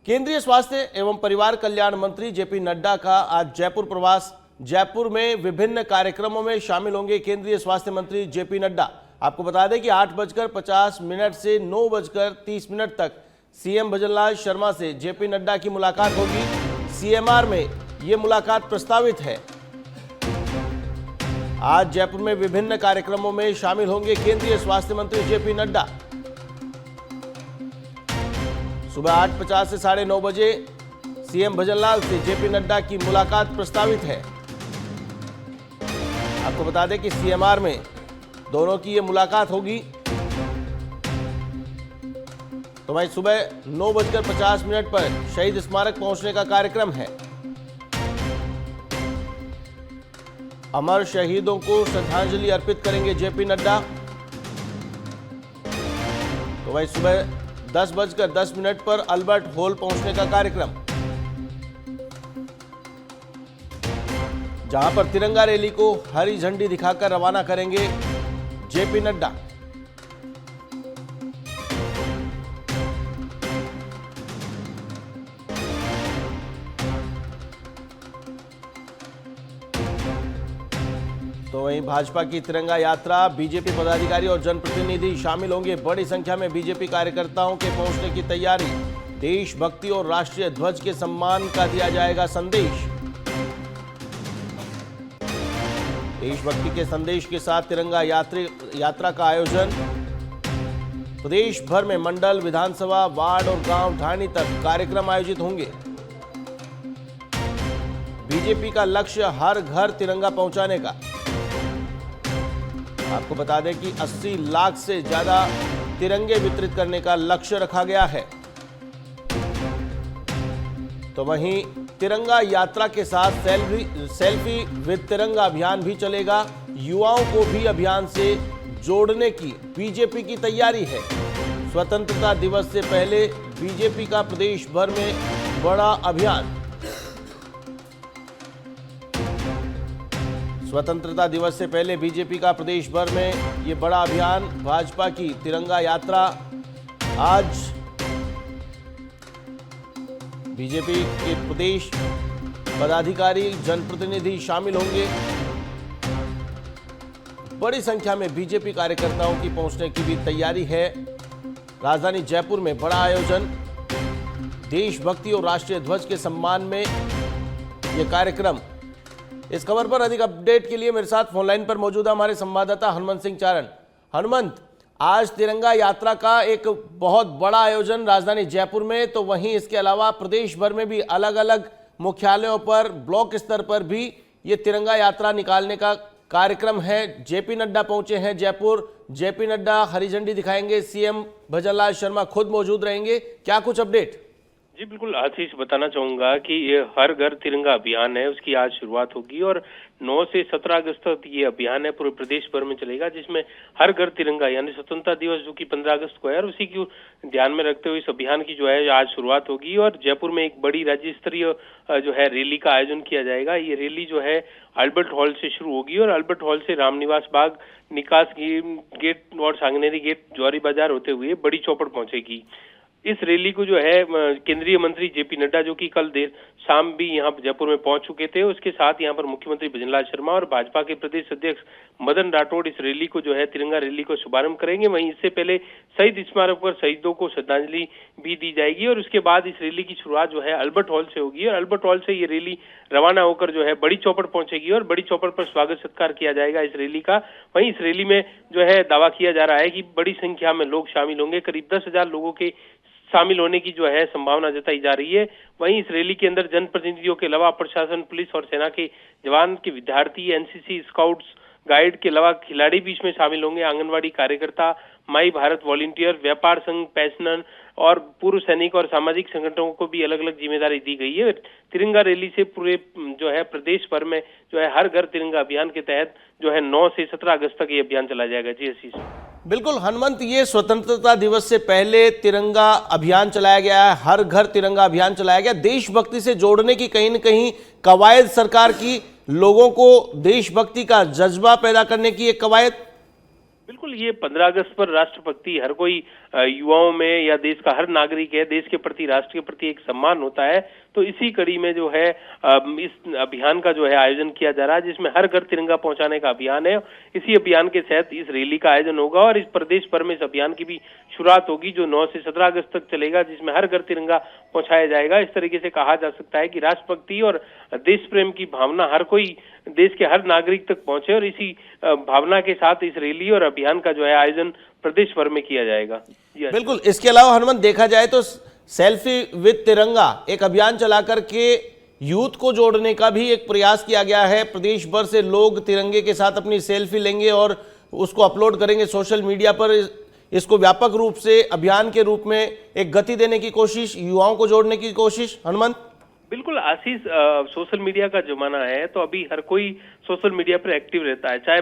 केंद्रीय स्वास्थ्य एवं परिवार कल्याण मंत्री जेपी नड्डा का आज जयपुर प्रवास। जयपुर में विभिन्न कार्यक्रमों में शामिल होंगे केंद्रीय स्वास्थ्य मंत्री जेपी नड्डा। आपको बता दें कि 8:50 से 9:30 तक सीएम भजनलाल शर्मा से जेपी नड्डा की मुलाकात होगी। सीएमआर में ये मुलाकात प्रस्तावित है। आज जयपुर में विभिन्न कार्यक्रमों में शामिल होंगे केंद्रीय स्वास्थ्य मंत्री जेपी नड्डा। सुबह 8:50 से 9:30 बजे सीएम भजनलाल से जेपी नड्डा की मुलाकात प्रस्तावित है। आपको बता दें कि सीएमआर में दोनों की ये मुलाकात होगी। तो भाई सुबह 9:50 पर शहीद स्मारक पहुंचने का कार्यक्रम है। अमर शहीदों को श्रद्धांजलि अर्पित करेंगे जेपी नड्डा। तो भाई सुबह 10:10 पर अल्बर्ट हॉल पहुंचने का कार्यक्रम, जहां पर तिरंगा रैली को हरी झंडी दिखाकर रवाना करेंगे जेपी नड्डा। तो वहीं भाजपा की तिरंगा यात्रा, बीजेपी पदाधिकारी और जनप्रतिनिधि शामिल होंगे। बड़ी संख्या में बीजेपी कार्यकर्ताओं के पहुंचने की तैयारी। देशभक्ति और राष्ट्रीय ध्वज के सम्मान का दिया जाएगा संदेश। देशभक्ति के संदेश के साथ तिरंगा यात्रा का आयोजन। प्रदेश भर में मंडल, विधानसभा, वार्ड और गांव ढाणी तक कार्यक्रम आयोजित होंगे। बीजेपी का लक्ष्य हर घर तिरंगा पहुंचाने का। आपको बता दें कि 80 लाख से ज्यादा तिरंगे वितरित करने का लक्ष्य रखा गया है। तो वहीं तिरंगा यात्रा के साथ सेल्फी विद तिरंगा अभियान भी चलेगा। युवाओं को भी अभियान से जोड़ने की बीजेपी की तैयारी है। स्वतंत्रता दिवस से पहले बीजेपी का प्रदेश भर में बड़ा अभियान। स्वतंत्रता दिवस से पहले बीजेपी का प्रदेश भर में ये बड़ा अभियान, भाजपा की तिरंगा यात्रा। आज बीजेपी के प्रदेश पदाधिकारी, जनप्रतिनिधि शामिल होंगे। बड़ी संख्या में बीजेपी कार्यकर्ताओं की पहुंचने की भी तैयारी है। राजधानी जयपुर में बड़ा आयोजन, देशभक्ति और राष्ट्रीय ध्वज के सम्मान में यह कार्यक्रम। इस खबर पर अधिक अपडेट के लिए मेरे साथ फोनलाइन पर मौजूद है हमारे संवाददाता हनुमंत सिंह चारण। हनुमंत, आज तिरंगा यात्रा का एक बहुत बड़ा आयोजन राजधानी जयपुर में, तो वहीं इसके अलावा प्रदेश भर में भी अलग अलग मुख्यालयों पर, ब्लॉक स्तर पर भी ये तिरंगा यात्रा निकालने का कार्यक्रम है। जेपी नड्डा पहुंचे हैं जयपुर। जेपी नड्डा हरी झंडी दिखाएंगे, सीएम भजनलाल शर्मा खुद मौजूद रहेंगे। क्या कुछ अपडेट? जी बिल्कुल, आशीष बताना चाहूंगा कि ये हर घर तिरंगा अभियान है, उसकी आज शुरुआत होगी और 9 से 17 अगस्त तक ये अभियान है, पूरे प्रदेश भर में चलेगा, जिसमें हर घर तिरंगा यानी स्वतंत्रता दिवस जो कि 15 अगस्त को है, और उसी को ध्यान में रखते हुए इस अभियान की जो है आज शुरुआत होगी। और जयपुर में एक बड़ी राज्य स्तरीय जो है रैली का आयोजन किया जाएगा। ये रैली जो है अल्बर्ट हॉल से शुरू होगी और अल्बर्ट हॉल से रामनिवास बाग, निकास गेट और सांगनेरी गेट, जौहरी बाजार होते हुए बड़ी चौपड़ पहुंचेगी। इस रैली को जो है केंद्रीय मंत्री जेपी नड्डा, जो कि कल देर शाम भी यहाँ जयपुर में पहुंच चुके थे, उसके साथ यहाँ पर मुख्यमंत्री भजनलाल शर्मा और भाजपा के प्रदेश अध्यक्ष मदन राठौड़ इस रैली को जो है तिरंगा रैली को शुभारंभ करेंगे। वहीं इससे पहले शहीद स्मारक पर शहीदों को श्रद्धांजलि भी दी जाएगी और उसके बाद इस रैली की शुरुआत जो है अल्बर्ट हॉल से होगी और अल्बर्ट हॉल से ये रैली रवाना होकर जो है बड़ी चौपड़ पहुंचेगी और बड़ी चौपड़ पर स्वागत सत्कार किया जाएगा इस रैली का। वहीं इस रैली में जो है दावा किया जा रहा है कि बड़ी संख्या में लोग शामिल होंगे। करीब 10,000 लोगों के शामिल होने की जो है संभावना जताई जा रही है। वहीं इस रैली के अंदर जनप्रतिनिधियों के अलावा प्रशासन, पुलिस और सेना के जवान, के विद्यार्थी, एनसीसी, स्काउट्स, गाइड के अलावा खिलाड़ी भी इसमें शामिल होंगे। आंगनवाड़ी कार्यकर्ता, माई भारत वॉलंटियर, व्यापार संघ, पेंशनर और पूर्व सैनिक और सामाजिक संगठनों को भी अलग अलग जिम्मेदारी दी गई है। तिरंगा रैली से पूरे जो है प्रदेश भर में जो है हर घर तिरंगा अभियान के तहत जो है 9 से 17 अगस्त तक ये अभियान चलाया जाएगा। जी आशीष। बिल्कुल हनुमंत, ये स्वतंत्रता दिवस से पहले तिरंगा अभियान चलाया गया है, हर घर तिरंगा अभियान चलाया गया। देशभक्ति से जोड़ने की कहीं न कहीं कवायद सरकार की, लोगों को देशभक्ति का जज्बा पैदा करने की एक कवायद। बिल्कुल, ये 15 अगस्त पर राष्ट्रभक्ति हर कोई युवाओं में या देश का हर नागरिक है, देश के प्रति, राष्ट्र के प्रति एक सम्मान होता है। तो इसी कड़ी में जो है इस अभियान का जो है आयोजन किया जा रहा है, जिसमें हर घर तिरंगा पहुंचाने का अभियान है। इसी अभियान के तहत इस रैली का आयोजन होगा और इस प्रदेश भर में इस अभियान की भी शुरुआत होगी, जो 9 से 17 अगस्त तक चलेगा, जिसमें हर घर तिरंगा पहुंचाया जाएगा। इस तरीके से कहा जा सकता है कि राष्ट्रभक्ति और देश प्रेम की भावना हर कोई, देश के हर नागरिक तक पहुंचे और इसी भावना के साथ इस रैली और अभियान का जो है आयोजन प्रदेश भर में किया जाएगा। बिल्कुल। इसके अलावा हनुमंत, देखा जाए तो सेल्फी विद तिरंगा एक अभियान चला करके यूथ को जोड़ने का भी एक प्रयास किया गया है। प्रदेश भर से लोग तिरंगे के साथ अपनी सेल्फी लेंगे और उसको अपलोड करेंगे सोशल मीडिया पर। इसको व्यापक रूप से अभियान के रूप में एक गति देने की कोशिश, युवाओं को जोड़ने की कोशिश। हनुमंत, बिल्कुल आशीष, सोशल मीडिया का जमाना है, तो अभी हर कोई सोशल मीडिया पर एक्टिव रहता है। चाहे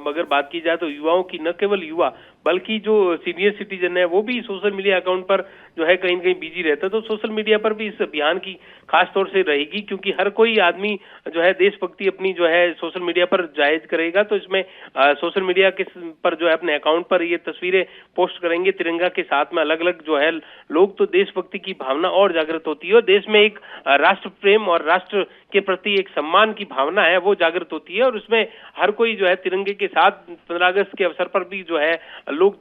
अगर बात की जाए तो युवाओं की, न केवल युवा बल्कि जो सीनियर सिटीजन है वो भी सोशल मीडिया अकाउंट पर जो है कहीं न कहीं बिजी रहता है। तो सोशल मीडिया पर भी इस अभियान की खास तौर से रहेगी, क्योंकि हर कोई आदमी जो है देशभक्ति अपनी जो है सोशल मीडिया पर जाहिर करेगा। तो इसमें सोशल मीडिया के पर जो है अपने अकाउंट पर ये तस्वीरें पोस्ट करेंगे तिरंगा के साथ में। अलग अलग जो है लोग, तो देशभक्ति की भावना और जागृत होती है और देश में एक राष्ट्र प्रेम और राष्ट्र के प्रति एक सम्मान की भावना है वो जागृत होती है। और उसमें हर कोई जो है तिरंगे के साथ 15 अगस्त के अवसर पर भी जो है लोग,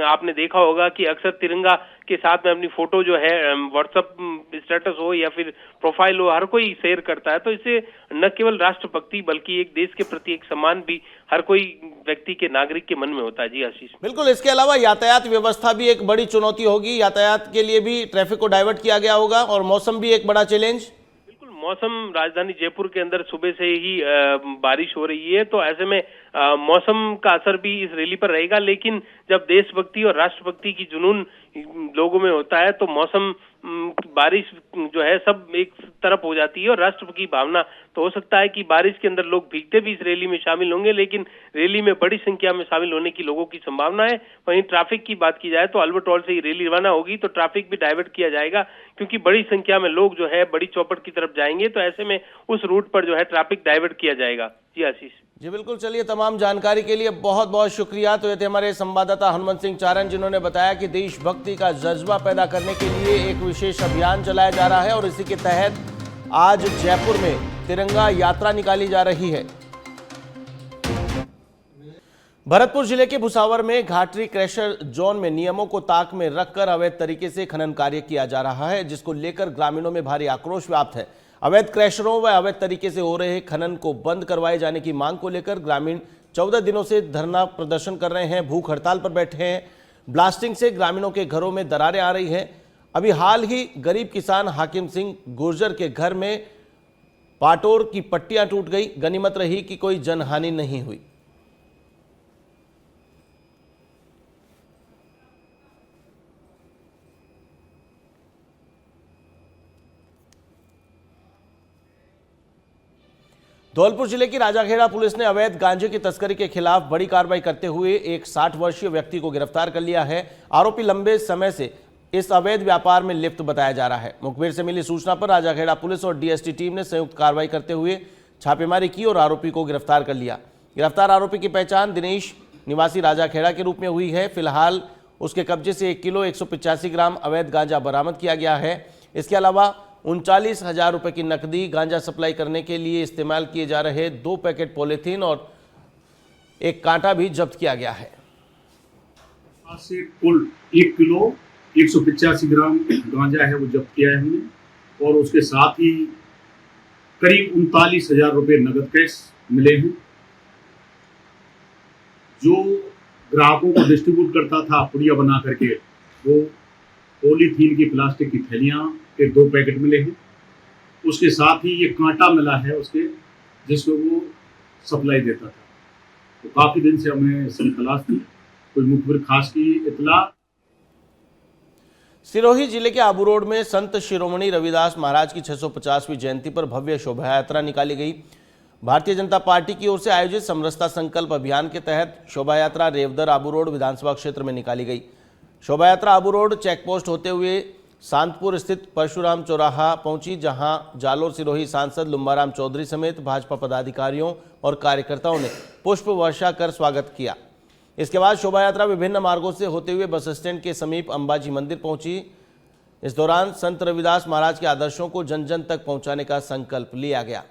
आपने देखा होगा कि अक्सर तिरंगा के साथ में अपनी फोटो जो है व्हाट्सएप स्टेटस हो या फिर प्रोफाइल हो, हर कोई शेयर करता है। तो इससे न केवल राष्ट्रभक्ति बल्कि एक देश के प्रति एक सम्मान भी हर कोई व्यक्ति के, नागरिक के मन में होता है। जी आशीष। बिल्कुल। इसके अलावा यातायात व्यवस्था भी एक बड़ी चुनौती होगी। यातायात के लिए भी ट्रैफिक को डाइवर्ट किया गया होगा और मौसम भी एक बड़ा चैलेंज। मौसम, राजधानी जयपुर के अंदर सुबह से ही बारिश हो रही है, तो ऐसे में मौसम का असर भी इस रैली पर रहेगा। लेकिन जब देशभक्ति और राष्ट्रभक्ति की जुनून लोगों में होता है तो मौसम, बारिश जो है सब एक तरफ हो जाती है और राष्ट्र की भावना। तो हो सकता है कि बारिश के अंदर लोग भीगते भी इस रैली में शामिल होंगे, लेकिन रैली में बड़ी संख्या में शामिल होने की लोगों की संभावना है। वहीं ट्रैफिक की बात की जाए तो अल्बर्ट हॉल से ही रैली रवाना होगी, तो ट्रैफिक भी डाइवर्ट किया जाएगा, क्योंकि बड़ी संख्या में लोग जो है बड़ी चौपट की तरफ जाएंगे। तो ऐसे में उस रूट पर जो है ट्रैफिक डाइवर्ट किया जाएगा। जी आशीष। जी बिल्कुल। चलिए, तमाम जानकारी के लिए बहुत बहुत शुक्रिया। तो ये थे हमारे संवाददाता हनुमंत सिंह चारण, जिन्होंने बताया कि देशभक्ति का जज्बा पैदा करने के लिए एक विशेष अभियान चलाया जा रहा है और इसी के तहत आज जयपुर में तिरंगा यात्रा निकाली जा रही है। भरतपुर जिले के भुसावर में घाटरी क्रैशर जोन में नियमों को ताक में रखकर अवैध तरीके से खनन कार्य किया जा रहा है, जिसको लेकर ग्रामीणों में भारी आक्रोश व्याप्त है। अवैध क्रैशरों व अवैध तरीके से हो रहे खनन को बंद करवाए जाने की मांग को लेकर ग्रामीण 14 दिनों से धरना प्रदर्शन कर रहे हैं, भूख हड़ताल पर बैठे हैं। ब्लास्टिंग से ग्रामीणों के घरों में दरारें आ रही हैं। अभी हाल ही गरीब किसान हाकिम सिंह गुर्जर के घर में पाटोर की पट्टियां टूट गई। गनीमत रही कि कोई जनहानि नहीं हुई। धौलपुर जिले की राजाखेड़ा पुलिस ने अवैध गांजे की तस्करी के खिलाफ बड़ी कार्रवाई करते हुए एक 60 वर्षीय व्यक्ति को गिरफ्तार कर लिया है। आरोपी लंबे समय से इस अवैध व्यापार में लिप्त बताया जा रहा है। मुखबिर से मिली सूचना पर राजाखेड़ा पुलिस और डीएसटी टीम ने संयुक्त कार्रवाई करते हुए छापेमारी की और आरोपी को गिरफ्तार कर लिया। गिरफ्तार आरोपी की पहचान दिनेश निवासी राजाखेड़ा के रूप में हुई है। फिलहाल उसके कब्जे से 1 किलो 185 ग्राम अवैध गांजा बरामद किया गया है। इसके अलावा 39,000 रुपए की नकदी, गांजा सप्लाई करने के लिए इस्तेमाल किए जा रहे 2 पैकेट पॉलीथीन और एक कांटा भी जब्त किया गया है। से कुल 1 किलो 185 ग्राम गांजा है वो जब्त किया है हमने, और उसके साथ ही करीब 39,000 रुपये नगद कैश मिले हैं। जो ग्राहकों को डिस्ट्रीब्यूट करता था पुड़िया बना करके, वो पॉलीथीन की प्लास्टिक की थैलियाँ के 2 पैकेट मिले हैं। उसके साथ ही ये कांटा मिला है उसके, जिसको वो सप्लाई देता था। तो काफी दिन से हमें इसकी तलाश थी, कोई मुखबिर खास की इतला। सिरोही जिले के आबू रोड में संत शिरोमणि रविदास महाराज की 650वीं जयंती पर भव्य शोभा यात्रा निकाली गई। भारतीय जनता पार्टी की ओर से आयोजित समरसता संकल्प अभियान के तहत शोभा यात्रा रेवदर आबू रोड विधानसभा क्षेत्र में निकाली गई। शोभा यात्रा आबू रोड चेकपोस्ट होते हुए सांतपुर स्थित परशुराम चौराहा पहुंची, जहां जालोर सिरोही सांसद लुम्बाराम चौधरी समेत भाजपा पदाधिकारियों और कार्यकर्ताओं ने पुष्प वर्षा कर स्वागत किया। इसके बाद शोभा यात्रा विभिन्न मार्गों से होते हुए बस स्टैंड के समीप अंबाजी मंदिर पहुंची। इस दौरान संत रविदास महाराज के आदर्शों को जन जन तक पहुंचाने का संकल्प लिया गया।